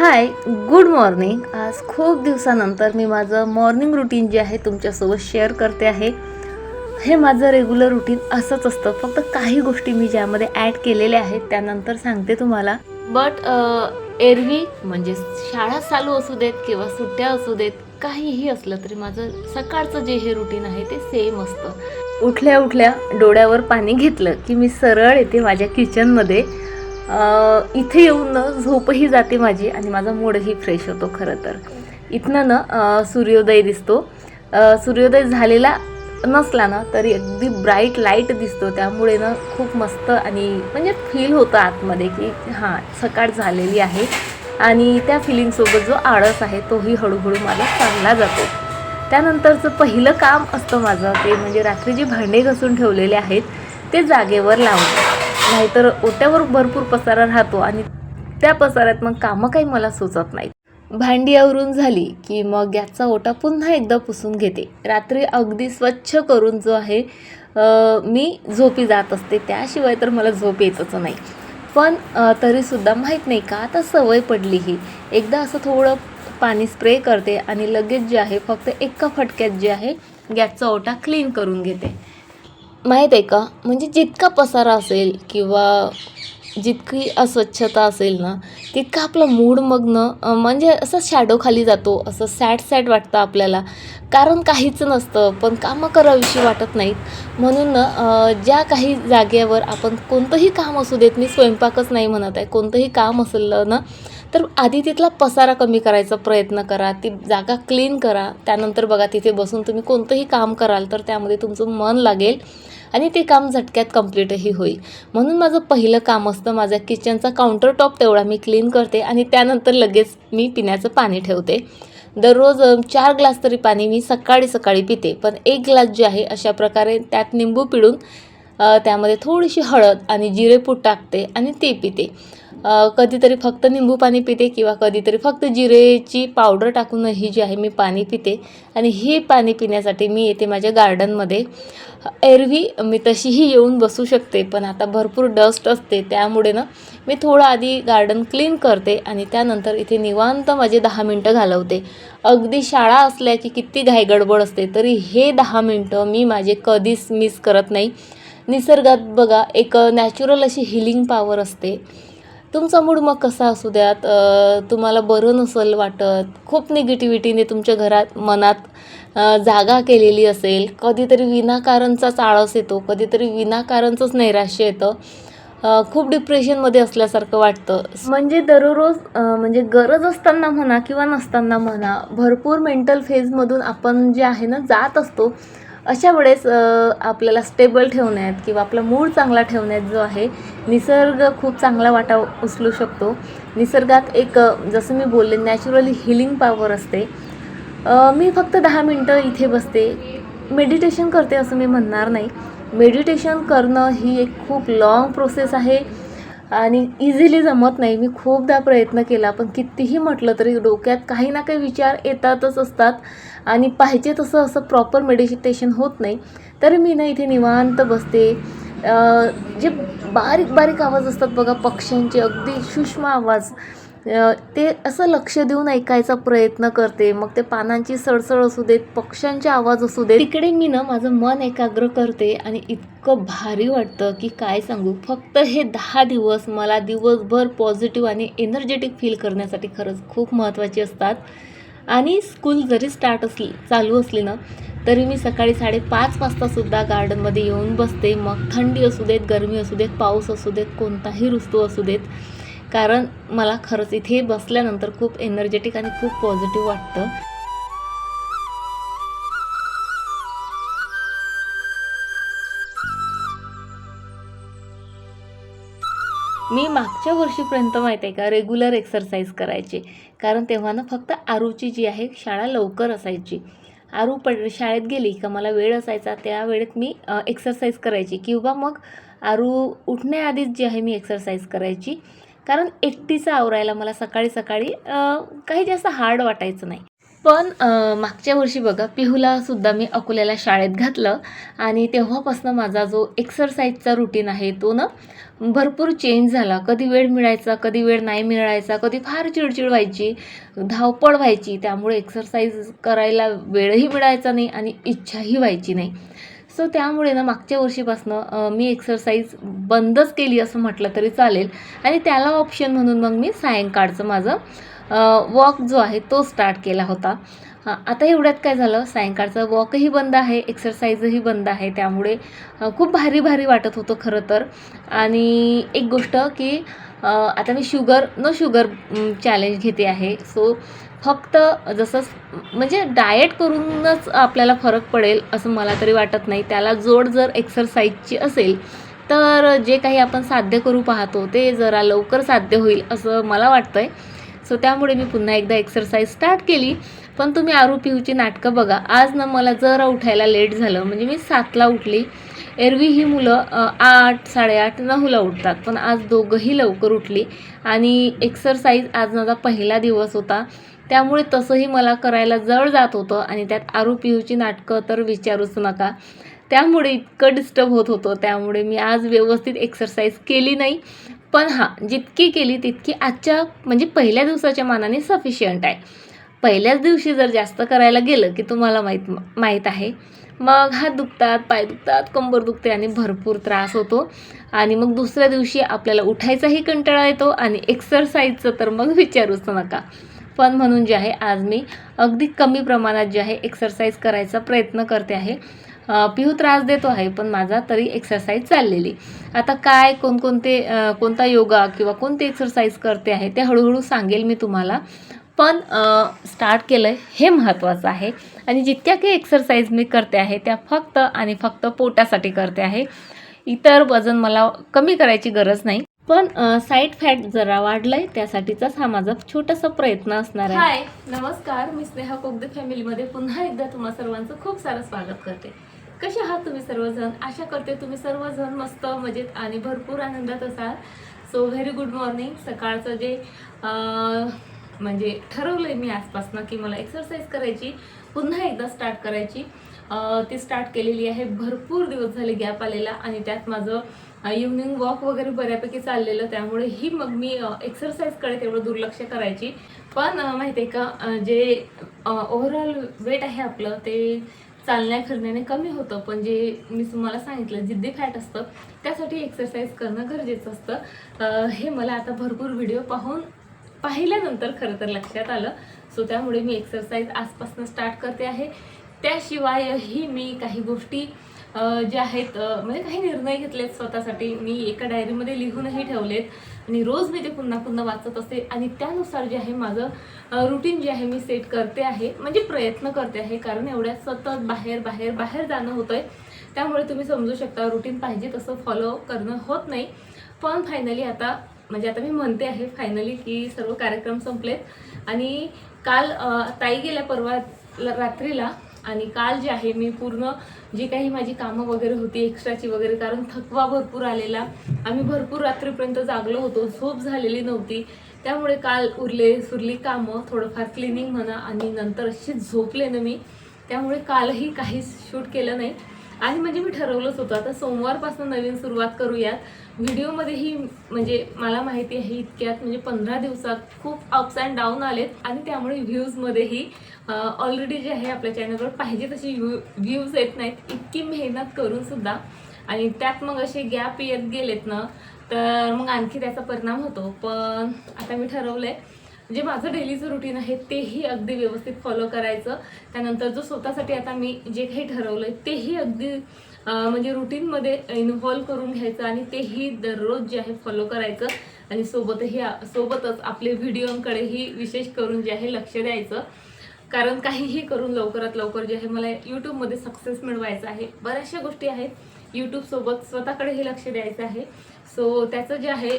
हाय, good morning. आज खूप दिवसानंतर मी माझं मॉर्निंग रुटीन जे आहे तुमच्यासोबत शेअर करते आहे. हे माझं रेग्युलर रुटीन असंच असतं, फक्त काही गोष्टी मी ज्यामध्ये ॲड केलेल्या आहेत त्यानंतर सांगते तुम्हाला. बट एरवी म्हणजे शाळा चालू असू देत किंवा सुट्ट्या असू देत, काहीही असलं तरी माझं सकाळचं जे हे रुटीन आहे ते सेम असतं. उठल्या उठल्या डोळ्यावर पाणी घेतलं की मी सरळ येते माझ्या किचनमध्ये. इथे येऊन ना झोपही जाते माझी आणि माझा मूडही फ्रेश होतो. खरं तर इथनं ना सूर्योदय दिसतो. सूर्योदय झालेला नसला ना तरी अगदी ब्राईट लाईट दिसतो, त्यामुळे ना खूप मस्त आणि म्हणजे फील होतं आतमध्ये की हां सकाळ झालेली आहे. आणि त्या फिलिंगसोबत जो आळस आहे तोही हळूहळू मला चालला जातो. त्यानंतरचं पहिलं काम असतं माझं ते म्हणजे रात्री जे भांडे घासून ठेवलेले आहेत ते जागेवर लावणं. नाहीतर ओट्यावर भरपूर पसारा राहतो आणि त्या पसाऱ्यात मग कामं काही मला सुचत नाहीत. भांडी आवरून झाली की मग गॅसचा ओटा पुन्हा एकदा पुसून घेते. रात्री अगदी स्वच्छ करून जो आहे मी झोपी जात असते, त्याशिवाय तर मला झोप येतच नाही. पण तरीसुद्धा माहीत नाही का आता सवय पडली ही. एकदा असं थोडं पाणी स्प्रे करते आणि लगेच जे आहे फक्त एका फटक्यात जे आहे गॅसचा ओटा क्लीन करून घेते. माहीत आहे का, म्हणजे जितका पसारा असेल किंवा जितकी अस्वच्छता असेल ना तितका आपला मूड मग ना म्हणजे असं शॅडो खाली जातो, असं सॅड सॅड वाटतं आपल्याला. कारण काहीच नसतं पण कामं करावीशी वाटत नाहीत. म्हणून ना ज्या काही जागेवर आपण कोणतंही काम असू देत, मी स्वयंपाकच नाही म्हणत आहे, कोणतंही काम असेल ना तर आधी तिथला पसारा कमी करायचा प्रयत्न करा, ती जागा क्लीन करा. त्यानंतर बघा तिथे बसून तुम्ही कोणतंही काम कराल तर त्यामध्ये तुमचं मन लागेल आणि ते काम झटक्यात कंप्लीटही होईल. म्हणून माझं पहिलं काम असतं माझ्या किचनचा काउंटर टॉप तेवढा मी क्लीन करते आणि त्यानंतर लगेच मी पिण्याचं पाणी ठेवते. दररोज 4 ग्लास तरी पाणी मी सकाळी सकाळी पिते. पण 1 ग्लास जे आहे अशा प्रकारे त्यात निंबू पिळून त्यामध्ये थोडीशी हळद आणि जिरेपूड टाकते आणि ते पिते. कधीतरी फक्त निंबू पाणी पिते किंवा कधीतरी फक्त जिरेची पावडर टाकूनही जे आहे मी पाणी पिते. आणि हे पाणी पिण्यासाठी मी येते माझ्या गार्डनमध्ये. एरवी मी तशीही येऊन बसू शकते, पण आता भरपूर डस्ट असते त्यामुळे ना मी थोडं आधी गार्डन क्लीन करते आणि त्यानंतर इथे निवांत माझे 10 मिनटं घालवते. अगदी शाळा असल्या की किती घाई गडबड असते तरी हे 10 मिनटं मी माझे कधीच मिस करत नाही. निसर्गात बघा एक नॅचरल अशी हिलिंग पॉवर असते. तुमचा मूड मग कसा असू द्यात, तुम्हाला बरं नसेल वाटत, खूप निगेटिव्हिटीने तुमच्या घरात मनात जागा केलेली असेल, कधीतरी विनाकारणचाच आळस येतो, कधीतरी विनाकारणचंच नैराश्य येतं, खूप डिप्रेशनमध्ये असल्यासारखं वाटतं. म्हणजे दररोज म्हणजे गरज असताना म्हणा किंवा नसताना म्हणा भरपूर मेंटल फेजमधून आपण जे आहे ना जात असतो. अशा वेळेस आपल्याला स्टेबल ठेवण्यात किंवा आपला मूड चांगला ठेवण्यात जो आहे निसर्ग खूप चांगला वाटा उचलू शकतो. निसर्गात एक जसं मी बोलले नॅचरली हिलिंग पॉवर असते. मी फक्त 10 मिनटं इथे बसते, मेडिटेशन करते असं मी म्हणणार नाही. मेडिटेशन करणं ही एक खूप लाँग प्रोसेस आहे आणि इझिली जमत नाही. मी खूपदा प्रयत्न केला, पण कितीही म्हटलं तरी डोक्यात काही ना काही विचार येतातच असतात आणि पाहिजे तसं असं प्रॉपर मेडिटेशन होत नाही. तरी मी ना इथे निवांत बसते. जे बारीक बारीक आवाज असतात बघा पक्ष्यांचे, अगदी सूक्ष्म आवाज, ते असं लक्ष देऊन ऐकायचा प्रयत्न करते. मग ते पानांची सळसळ असू देत, पक्ष्यांचे आवाज असू देत, तिकडे मी ना माझं मन एकाग्र करते आणि इतकं भारी वाटतं की काय सांगू. फक्त हे 10 दिवस मला दिवसभर पॉझिटिव्ह आणि एनर्जेटिक फील करण्यासाठी खरंच खूप महत्त्वाचे असतात. आणि स्कूल जरी चालू असली ना तरी मी सकाळी 5:30 वाजतासुद्धा गार्डनमध्ये येऊन बसते. मग थंडी असू देत, गरमी असू देत, पाऊस असू देत, कोणताही ऋतू असू देत, कारण मला खरंच इथे बसल्यानंतर खूप एनर्जेटिक आणि खूप पॉझिटिव्ह वाटतं. मी मागच्या वर्षीपर्यंत माहीत आहे का रेग्युलर एक्सरसाइज करायचे. कारण तेव्हा ना फक्त आरूची जी आहे शाळा लवकर असायची. आरू शाळेत गेली का मला वेळ असायचा, त्या वेळेत मी एक्सरसाइज करायची किंवा मग आरू उठण्याआधीच जी आहे मी एक्सरसाइज करायची. कारण एकटीचं आवरायला मला सकाळी सकाळी काही जास्त हार्ड वाटायचं नाही. पण मागच्या वर्षी बघा पिहूला सुद्धा मी अकोल्याला शाळेत घातलं आणि तेव्हापासून माझा जो एक्सरसाइजचा रुटीन आहे तो ना भरपूर चेंज झाला. कधी वेळ मिळायचा, कधी वेळ नाही मिळायचा, कधी फार चिडचिड व्हायची, धावपळ व्हायची. त्यामुळे एक्सरसाइज करायला वेळही मिळायचा नाही आणि इच्छाही व्हायची नाही. सो त्यामुळे ना मागच्या वर्षीपासनं मी एक्सरसाइज बंदच केली असं म्हटलं तरी चालेल आणि त्याला ऑप्शन म्हणून मग मी सायंकाळचं माझं वॉक जो आहे तो स्टार्ट केला होता. आता एवढ्यात काय झालं, सायंकाळचं वॉकही बंद आहे, एक्सरसाइजही बंद आहे. त्यामुळे खूप भारी भारी वाटत होतं खरं तर. आणि एक गोष्ट की आता मी नो शुगर चॅलेंज घेते आहे. सो फक्त जसं म्हणजे डाएट करूनच आपल्याला फरक पडेल असं मला तरी वाटत नाही. त्याला जोड जर एक्सरसाइजची असेल तर जे काही आपण साध्य करू पाहतो ते जरा लवकर साध्य होईल असं मला वाटतंय. सो त्यामुळे मी पुन्हा एकदा एक्सरसाइज स्टार्ट केली. पण तुम्ही आरू पिहूची नाटकं बघा. आज ना मला जरा उठायला लेट झालं, म्हणजे मी 7ला उठली. एरवी ही मुलं 8, 8:30, 9ला उठतात, पण आज दोघंही लवकर उठली. आणि एक्सरसाइज आज माझा पहिला दिवस होता, त्यामुळे तसंही मला करायला जड जात होतं. आणि त्यात आरू पिहूची नाटकं तर विचारूच नका. त्यामुळे इतकं डिस्टर्ब होत होतं. त्यामुळे मी आज व्यवस्थित एक्सरसाइज केली नाही. पण हां, जितकी केली तितकी आजच्या म्हणजे पहिल्या दिवसाच्या मानाने सफिशियंट आहे. पहिल्याच दिवशी जर जास्त करायला गेलं की तुम्हाला माहीत आहे, मग हात दुखतात, पाय दुखतात, कंबर दुखते आणि भरपूर त्रास होतो. आणि मग दुसऱ्या दिवशी आपल्याला उठायचाही कंटाळा येतो आणि एक्सरसाइजचं तर मग विचारूच नका. पण म्हणून जे आहे आज मी अगदी कमी प्रमाणात जे आहे एक्सरसाइज करायचा प्रयत्न करते आहे. पिहू त्रास देतो आहे, पण माझा तरी एक्सरसाइज चाललेली. आता काय कोणता योगा किंवा कोणती एक्सरसाइज करते आहे ते हळूहळू सांगेल मी तुम्हाला. पण स्टार्ट केलं आहे हे महत्त्वाचं आहे. आणि जितक्या काही एक्सरसाइज मी करते आहे त्या फक्त आणि फक्त पोटासाठी करते आहे. इतर वजन मला कमी करायची गरज नाही. पण साईड फॅट जरा वाढलंय, त्यासाठीचाच हा माझा छोटासा प्रयत्न असणार आहे. हाय, नमस्कार. मी स्नेहा कोगदे फॅमिलीमध्ये पुन्हा एकदा तुम्हा सर्वांचं खूप सारं स्वागत करते. कसे आहात तुम्ही सर्वजण? आशा करते तुम्ही सर्वजण मस्त, मजेत आणि भरपूर आनंदात असाल. So very good morning. सकाळचं जे म्हणजे ठरवलंय मी आजपासून की मला एक्सरसाइज करायची, पुन्हा एकदा स्टार्ट करायची. ती स्टार्ट केलेली आहे. भरपूर दिवस झाले गॅप आलेला आणि त्यात माझं इव्हनिंग वॉक वगैरे बऱ्यापैकी चाललेलं. त्यामुळे ही मग मी एक्सरसाइजकडे तेवढं दुर्लक्ष करायची. पण माहिती आहे का, जे ओव्हरऑल वेट आहे आपलं ते चालण्या फिरण्याने कमी होतं. पण जे मी तुम्हाला सांगितलं जिद्दी फॅट असतं त्यासाठी एक्सरसाइज करणं गरजेचं असतं. हे मला आता भरपूर व्हिडिओ पाहिल्यानंतर खरं तर लक्षात आलं. सो त्यामुळे मी एक्सरसाइज आजपासून स्टार्ट करते आहे. त्याशिवायही मी काही गोष्टी ज्या आहेत म्हणजे काही निर्णय घेतलेत स्वतःसाठी. मी एका डायरीमध्ये लिहूनही ठेवलेत आणि रोज मी ते पुन्हा पुन्हा वाचत असते. आणि त्यानुसार जे आहे माझं रुटीन जे आहे मी सेट करते आहे, म्हणजे प्रयत्न करते आहे. कारण एवढ्या सतत बाहेर जाणं होतं आहे. त्यामुळे तुम्ही समजू शकता रुटीन पाहिजे तसं फॉलो करणं होत नाही. पण फायनली आता मी म्हणते आहे फायनली की सर्व कार्यक्रम संपलेत. आणि काल ताई गेल्या परवा रात्रीला. आणि काल जे आहे मी पूर्ण जी काही माझी कामं वगैरे होती एक्स्ट्राची वगैरे, कारण थकवा भरपूर आलेला, आम्ही भरपूर रात्रीपर्यंत जागलो होतो, झोप झालेली नव्हती. त्यामुळे काल सुरली कामं, थोडंफार क्लिनिंग म्हणा आणि नंतर अशी झोपले ना मी. त्यामुळे कालही काहीच शूट केलं नाही. आणि म्हणजे मी ठरवलंच होतं आता सोमवारपासून नवीन सुरुवात करूयात. व्हिडिओमध्येही म्हणजे मला माहिती आहे इतक्यात म्हणजे 15 दिवसात खूप अप्स अँड डाऊन आलेत. आणि त्यामुळे व्ह्यूजमध्येही ऑलरेडी जे आहे आपल्या चॅनलवर पाहिजे तशी व्ह्यूज येत नाहीत, इतकी मेहनत करून सुद्धा. आणि त्यात मग असे गॅप येत गेलेत ना, तर मग आणखी त्याचा परिणाम होतो. पण आता मी ठरवलंय जे माझं डेलीचं रुटीन आहे तेही अगदी व्यवस्थित फॉलो करायचं. त्यानंतर जो स्वतःसाठी आता मी जे काही ठरवलंय तेही अगदी म्हणजे रुटीनमध्ये इन्व्हॉल्व करून घ्यायचं आणि तेही दररोज जे आहे फॉलो करायचं. आणि सोबतच आपले व्हिडिओंकडेही विशेष करून जे आहे लक्ष द्यायचं. कारण काहीही करून लवकरात लवकर जे आहे मला यूट्यूबमध्ये सक्सेस मिळवायचं आहे. बऱ्याचशा गोष्टी आहेत यूट्यूबसोबत स्वतःकडेही लक्ष द्यायचं आहे. सो त्याचं जे आहे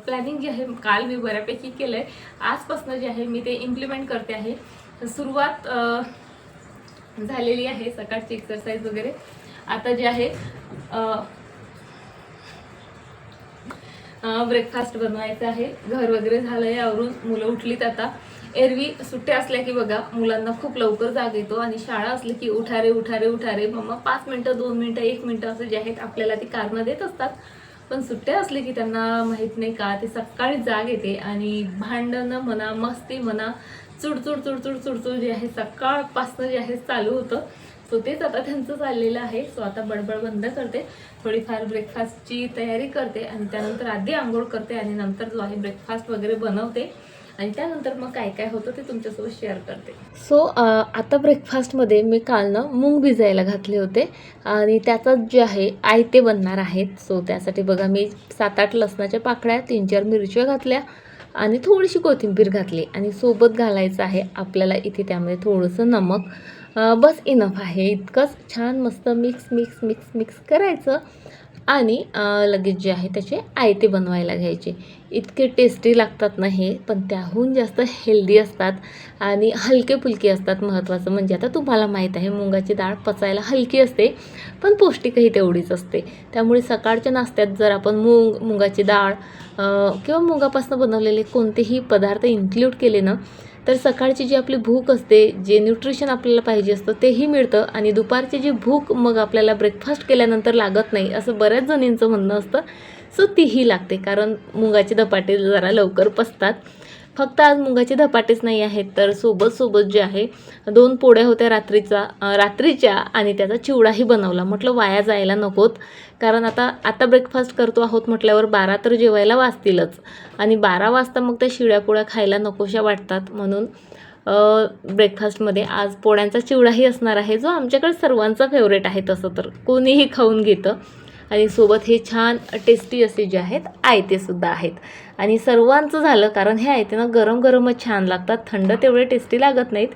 प्लॅनिंग जे आहे काल मी बऱ्यापैकी केलं आहे. आजपासून जे आहे मी ते इम्प्लिमेंट करते आहे. सुरुवात झालेली आहे सकाळची एक्सरसाइज वगैरे. आता जे आहे ब्रेकफास्ट बनवायचं आहे. घर वगैरे झालं आहे आवरून, मुलं उठलीत आता. एरवी सुट्ट्या असल्या की बघा मुलांना खूप लवकर जाग येतो आणि शाळा असली की उठारे उठारे उठारे मम्मा 5 मिनटं 2 मिनटं 1 मिनटं असं जे आहेत आपल्याला ती कारणं देत असतात. पण सुट्ट्या असले की त्यांना माहीत नाही का ते सकाळी जाग येते आणि भांडणं म्हणा मस्ती म्हणा चुडचुड चुडचुड चुडचुड जे आहे सकाळपासून जे आहे चालू होतं. सो तेच आता त्यांचं चाललेलं आहे. सो आता बडबड बंद करते, थोडीफार ब्रेकफास्टची तयारी करते आणि त्यानंतर आधी आंघोळ करते आणि नंतर जो आहे ब्रेकफास्ट वगैरे बनवते आणि त्यानंतर मग काय काय होतं ते तुमच्यासोबत शेअर करते. सो आता ब्रेकफास्टमध्ये मी काल ना मूग भिजायला घातले होते आणि त्याचाच जे आहे आयते बनणार आहेत. सो त्यासाठी बघा मी 7-8 लसणाच्या पाकळ्या 3-4 मिरच्या घातल्या आणि थोडीशी कोथिंबीर घातली आणि सोबत घालायचं आहे आपल्याला इथे त्यामध्ये थोडंसं नमक. बस इनफ आहे. इतकंच छान मस्त मिक्स मिक्स मिक्स मिक्स करायचं आणि लगेच जे आहे त्याचे आयते बनवायला घ्यायचे. इतके टेस्टी लागतात ना हे, पण त्याहून जास्त हेल्दी असतात आणि हलके फुलके असतात. महत्त्वाचं म्हणजे आता तुम्हाला माहीत आहे मुगाची डाळ पचायला हलकी असते पण पौष्टिकही तेवढीच असते. त्यामुळे सकाळच्या नाश्त्यात जर आपण मुगाची डाळ किंवा मुगापासून बनवलेले कोणतेही पदार्थ इन्क्लूड केले ना तर सकाळची जी आपली भूक असते, जे न्यूट्रिशन आपल्याला पाहिजे असतं तेही मिळतं आणि दुपारची जी भूक मग आपल्याला ब्रेकफास्ट केल्यानंतर लागत नाही असं बऱ्याच जणींचं म्हणणं असतं. सो तीही लागते कारण मुगाचे धपाटे जरा लवकर पचतात. फक्त आज मुगाचे धपाटेच नाही आहेत तर सोबत जे आहे 2 पोळ्या होत्या रात्रीच्या आणि त्याचा चिवडाही बनवला. म्हटलं वाया जायला नकोत कारण आता ब्रेकफास्ट करतो आहोत म्हटल्यावर 12 तर जेवायला वाजतीलच आणि 12 वाजता मग त्या शिळ्या पोळ्या खायला नकोशा वाटतात. म्हणून ब्रेकफास्टमध्ये आज पोळ्यांचा चिवडाही असणार आहे जो आमच्याकडे सर्वांचा फेवरेट आहे. तसं तर कोणीही खाऊन घेतं आणि सोबत हे छान टेस्टी असे जे आहेत आयतेसुद्धा आहेत आणि सर्वांचं झालं कारण हे आयते ना गरम गरमच छान लागतात, थंड तेवढे टेस्टी लागत नाहीत.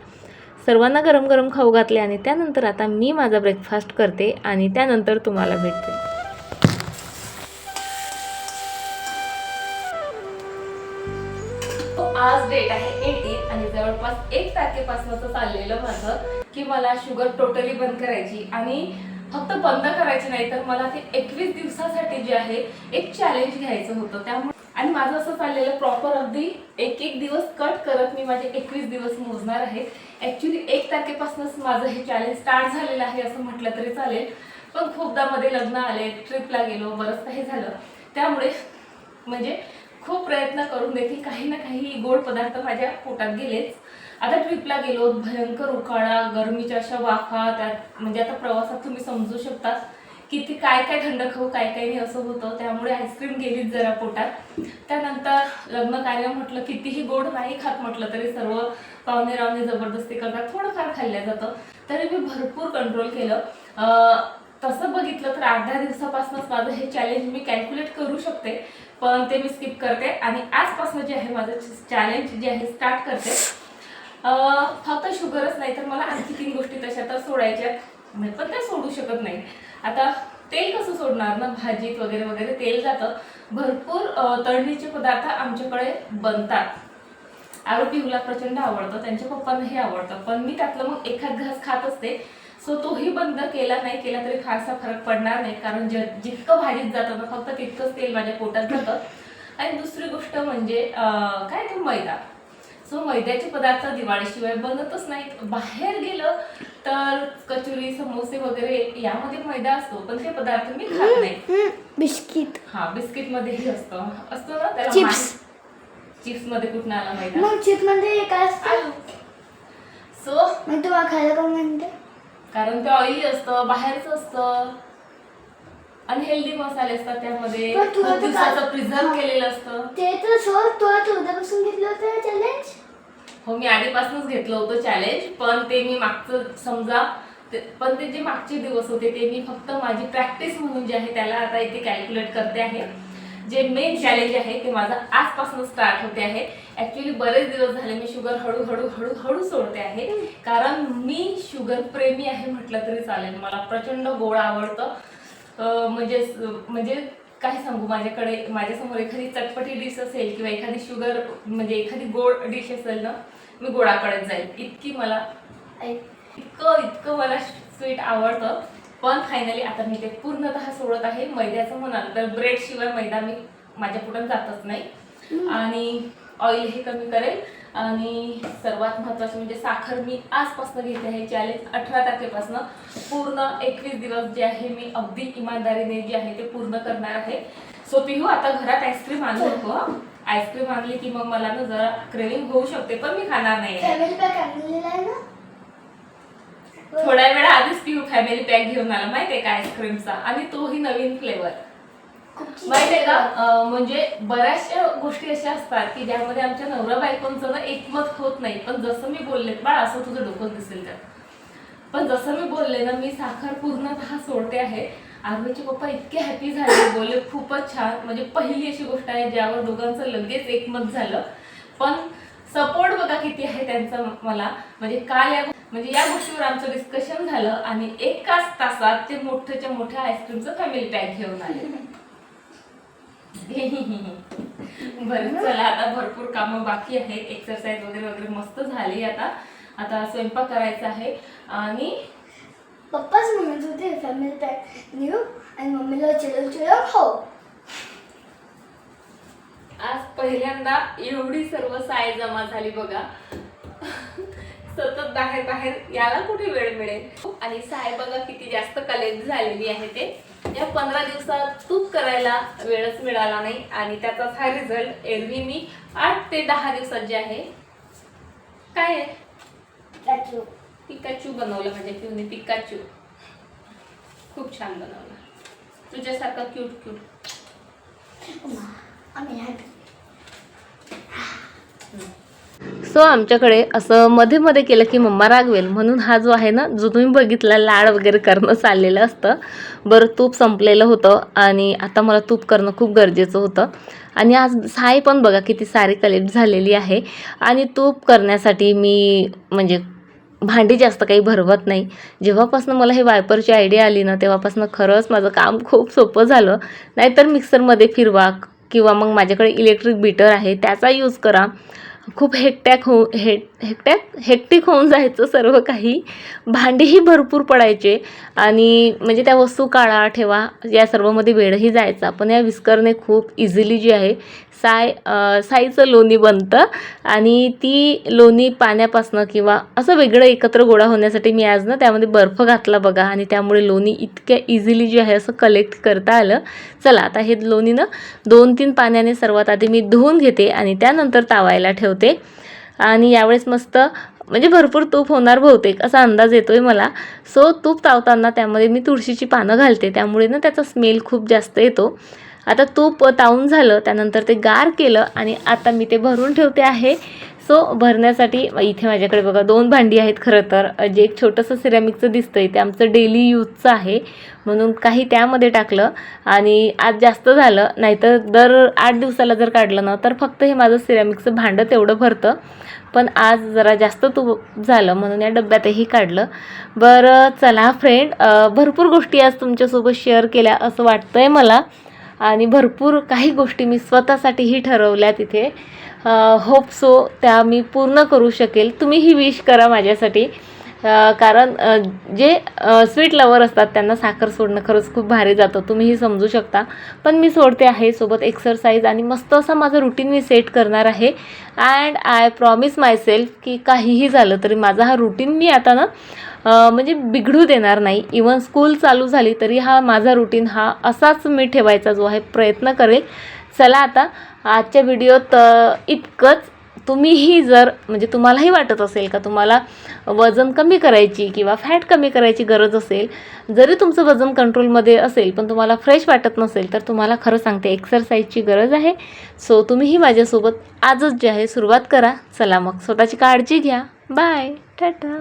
सर्वांना गरम गरम खाऊ घातले आणि त्यानंतर आता मी माझा ब्रेकफास्ट करते आणि त्यानंतर तुम्हाला भेटते. आज डेट आहे 18 आणि जवळपास 1 तारखेपासूनच चाललेलं माझं की मला शुगर टोटली बंद करायची आणि फक्त बंद करायची नाही तर मला ते 21 दिवसासाठी जे आहे एक चॅलेंज घ्यायचं होतं. त्यामुळे आणि माझं असं चाललेलं प्रॉपर अगदी एक दिवस कट करत मी माझे 21 दिवस मोजणार आहे. ॲक्च्युली 1 तारखेपासूनच माझं हे चॅलेंज स्टार्ट झालेलं आहे असं म्हटलं तरी चालेल. पण खूपदा मध्ये लग्न आले, ट्रिपला गेलो, बरंच काही झालं त्यामुळे म्हणजे खूप प्रयत्न करून देखील काही ना काही गोड पदार्थ माझ्या पोटात गेलेच. आता ट्रिपला गेलो, भयंकर उकाळा, गरमीच्या अशा वाफा त्यात म्हणजे आता प्रवासात तुम्ही समजू शकता किती काय काय थंड खाऊ काय काय नाही असं होतं. त्यामुळे आईस्क्रीम गेलीच जरा पोटात. त्यानंतर लग्न कार्य म्हटलं कितीही गोड नाही खात म्हटलं तरी सर्व पाहुणे रावणे जबरदस्ती करतात, थोडंफार खाल्लं जातं तरी मी भरपूर कंट्रोल केलं. तसं बघितलं तर 8-10 दिवसापासूनच माझं हे चॅलेंज मी कॅल्क्युलेट करू शकते पण ते मी स्किप करते आणि आजपासून जे आहे माझं चॅलेंज जे आहे स्टार्ट करते. फक्त शुगरच नाही तर मला आणखी 3 गोष्टी तशा तर सोडायच्या पण त्या सोडू शकत नाही. आता तेल कसं सोडणार ना, भाजीत वगैरे वगैरे तेल जातं. भरपूर तळणीचे पदार्थ आमच्याकडे बनतात. आरोपीला प्रचंड आवडतं, त्यांच्या पप्पांनाही आवडतं पण मी त्यातलं मग एखाद घास खात असते. सो तोही बंद केला नाही केला तरी फारसा फरक पडणार नाही कारण जितकं भाजीत जातं ना फक्त तितकंच तेल माझ्या पोटात जातं. आणि दुसरी गोष्ट म्हणजे काय तो मैदा. सो मैद्याचे पदार्थ दिवाळीशिवाय बनतच नाहीत. बाहेर गेलं तर कचोरी समोसे वगैरे यामध्ये मैदा असतो पण ते पदार्थ मी खात नाही. बिस्किट बिस्किट मध्येही असतो ना त्याला. चिप्स मध्ये कुठं आला मैदा? मग चिप्स मध्ये काय असतं? सो मग तू खायला कोण म्हणते? कारण ते ऑइली असतं, बाहेरचं असतं, अनहेल्दी मसाले असतात त्यामध्ये, खूप दिवसाचं प्रिझर्व केलेलं असतं. ते तर सोड, तू उद्यापासून घेतलं होतं चॅलेंज? हो मी आधीपासूनच घेतलं होतं चॅलेंज पण ते मी मागचं समजा पण ते जे मागचे दिवस होते ते मी फक्त माझी प्रॅक्टिस म्हणून जे आहे त्याला आता इथे कॅल्क्युलेट करते आहे. जे मेन चॅलेंज आहे ते माझं आजपासून स्टार्ट होते आहे. ॲक्च्युली बरेच दिवस झाले मी शुगर हळूहळू सोडते आहे कारण मी शुगर प्रेमी आहे म्हटलं तरी चालेल. मला प्रचंड गोड आवडतं. म्हणजे काय सांगू, माझ्यासमोर एखादी चटपटी डिश असेल किंवा एखादी शुगर म्हणजे एखादी गोड डिश असेल ना मी गोडाकडे जाईल. इतकं मला स्वीट आवडतं. पण फायनली आता मी ते पूर्णतः सोडत आहे. मैद्याचं म्हणाल तर ब्रेड शिवाय मैदा मी माझ्या पोटात जातच नाही आणि ऑइल हे कमी करेल आणि सर्वात महत्त्वाचं म्हणजे साखर मी आजपासून घेते आहे. चॅलेंज 18 तारखेपासून पूर्ण 21 दिवस जे आहे मी अगदी इमानदारीने जे आहे ते पूर्ण करणार आहे. सो पिहू आता घरात आईस्क्रीम आणू नको. आईस्क्रीम आणली की मग मला ना जरा क्रेविंग होऊ शकते, पण मी खाणार नाही. फॅमिली पॅक आणलेला आहे ना. थोड्या वेळा आधीच पिहू फॅमिली पॅक घेऊन आला माहितीये का आईस्क्रीमचा, आणि तोही नवीन फ्लेवर. माहितीये का म्हणजे बऱ्याचशा गोष्टी अशा असतात की ज्यामध्ये आमच्या नवरा बायकोंचं ना एकमत होत नाही. पण जसं मी बोलले बाळ असं तुझं डोकं दिसेल त्यात, पण जसं मी बोलले ना मी साखर पूर्णतः सोडते आहे. आर्वीचे पप्पा इतके हॅपी झाले, बोलले खूपच छान. म्हणजे पहिली अशी गोष्ट आहे ज्यावर दोघांचं लगेच एकमत झालं. पण सपोर्ट बघा किती आहे त्यांचा मला. म्हणजे काल या गोष्टीवर आमचं डिस्कशन झालं आणि एकाच तासात ते मोठ्याच्या मोठ्या आईस्क्रीमचं फॅमिली पॅक घेऊन आले. बरं चला, आता भरपूर कामं बाकी आहेत. एक्सरसाइज वगैरे वगैरे मस्त झाली. आता स्वयंपाक करायचा आहे. आणि पप्पाच म्हणत होते फॅमिली पॅक नेऊ आणि मम्मीला चिडव खाऊ. आज पहिल्यांदा एवढी सर्व साय जमा झाली बघा. सतत बाहेर याला कुठे वेळ मिळेल. आणि साय बघा किती जास्त कलेक्ट झालेली आहे. ते या 15 दिवसात तूप करायला वेळच मिळाला नाही आणि त्याचाच हा रिझल्ट. एरवी मी 8 ते 10 दिवसात जे आहे काय आहे पिकाचू बनवलं. म्हणजे पिऊने पिकाचू खूप छान बनवलं, तुझ्यासारखा क्यूट. सो आमच्याकडे असं मध्ये मध्ये केलं की मम्मा रागवेल म्हणून हा जो आहे ना, जो तुम्ही बघितला लाड वगैरे करणं चाललेलं असतं. बरं तूप संपलेलं होतं आणि आता मला तूप करणं खूप गरजेचं होतं. आणि आज साय पण बघा किती सारी कलेक्ट झालेली आहे. आणि तूप करण्यासाठी मी म्हणजे भांडी जास्त काही भरवत नाही. जेव्हापासून मला हे वायपरची आयडिया आली ना, तेव्हापासून खरंच माझं काम खूप सोपं झालं. नाहीतर मिक्सरमध्ये फिरवा किंवा मग माझ्याकडे इलेक्ट्रिक बीटर आहे त्याचा यूज करा. खूप हेक्टिक होऊन जायचं सर्व काही. भांडीही भरपूर पडायचे आणि म्हणजे त्या वस्तू काढा ठेवा या सर्वमध्ये वेळही जायचा. पण या विस्करने खूप इझिली जी आहे साईचं लोणी बनतं. आणि ती लोणी पाण्यापासनं किंवा असं वेगळं एकत्र गोळा होण्यासाठी मी आज ना त्यामध्ये बर्फ घातला बघा. आणि त्यामुळे लोणी इतक्या इझिली जी आहे असं कलेक्ट करता आलं. चला आता हे लोणी ना 2-3 पाण्याने सर्वात आधी मी धुवून घेते आणि त्यानंतर तावायला ठेवते. आणि यावेळेस मस्त म्हणजे भरपूर तूप होणार बहुतेक असा अंदाज येतोय मला. सो तूप तावताना त्यामध्ये मी तुळशीची पानं घालते, त्यामुळे ना त्याचा स्मेल खूप जास्त येतो. आता तूप तावून झालं त्यानंतर ते गार केलं आणि आता मी ते भरून ठेवते आहे. सो भरण्यासाठी इथे माझ्याकडे बघा 2 भांडी आहेत. खरं तर जे एक छोटंसं सिरॅमिकचं दिसतंय ते आमचं डेली यूजचं आहे म्हणून काही त्यामध्ये टाकलं. आणि आज जास्त झालं, नाहीतर दर 8 दिवसाला जर काढलं ना तर फक्त हे माझं सिरॅमिकचं भांडं तेवढं भरतं. पण आज जरा जास्त तूप झालं म्हणून या डब्यातही काढलं. बरं चला फ्रेंड, भरपूर गोष्टी आज तुमच्यासोबत शेअर केल्या असं वाटतंय मला. आणि भरपूर काही गोष्टी मी स्वतःसाठीही ठरवल्या तिथे. होप सो त्या मी पूर्ण करू शकेल. तुम्हीही विश करा माझ्यासाठी. कारण जे स्वीट लवर असतात त्यांना साखर सोडणं खरंच खूप भारी जातं, तुम्हीही समजू शकता. पण मी सोडते आहे, सोबत एक्सरसाइज आणि मस्त असं माझं रुटीन मी सेट करणार आहे. अँड आय प्रॉमिस मायसेल्फ की काहीही झालं तरी माझा हा रुटीन मी आता ना म्हणजे बिघडू देणार नाही. इवन स्कूल चालू झाली तरी हा माझा रुटीन हा असाच मी ठेवायचा जो आहे प्रयत्न करेल. चला आता आजच्या व्हिडिओत इतकंच. तुम्हीही जर म्हणजे तुम्हालाही वाटत असेल का तुम्हाला वजन कमी करायची किंवा फॅट कमी करायची गरज असेल, जरी तुमचं वजन कंट्रोलमध्ये असेल पण तुम्हाला फ्रेश वाटत नसेल तर तुम्हाला खरं सांगते एक्सरसाइजची गरज आहे. सो तुम्हीही माझ्यासोबत आजच जे आहे सुरुवात करा. चला मग स्वतःची काळजी घ्या. बाय, टाटा.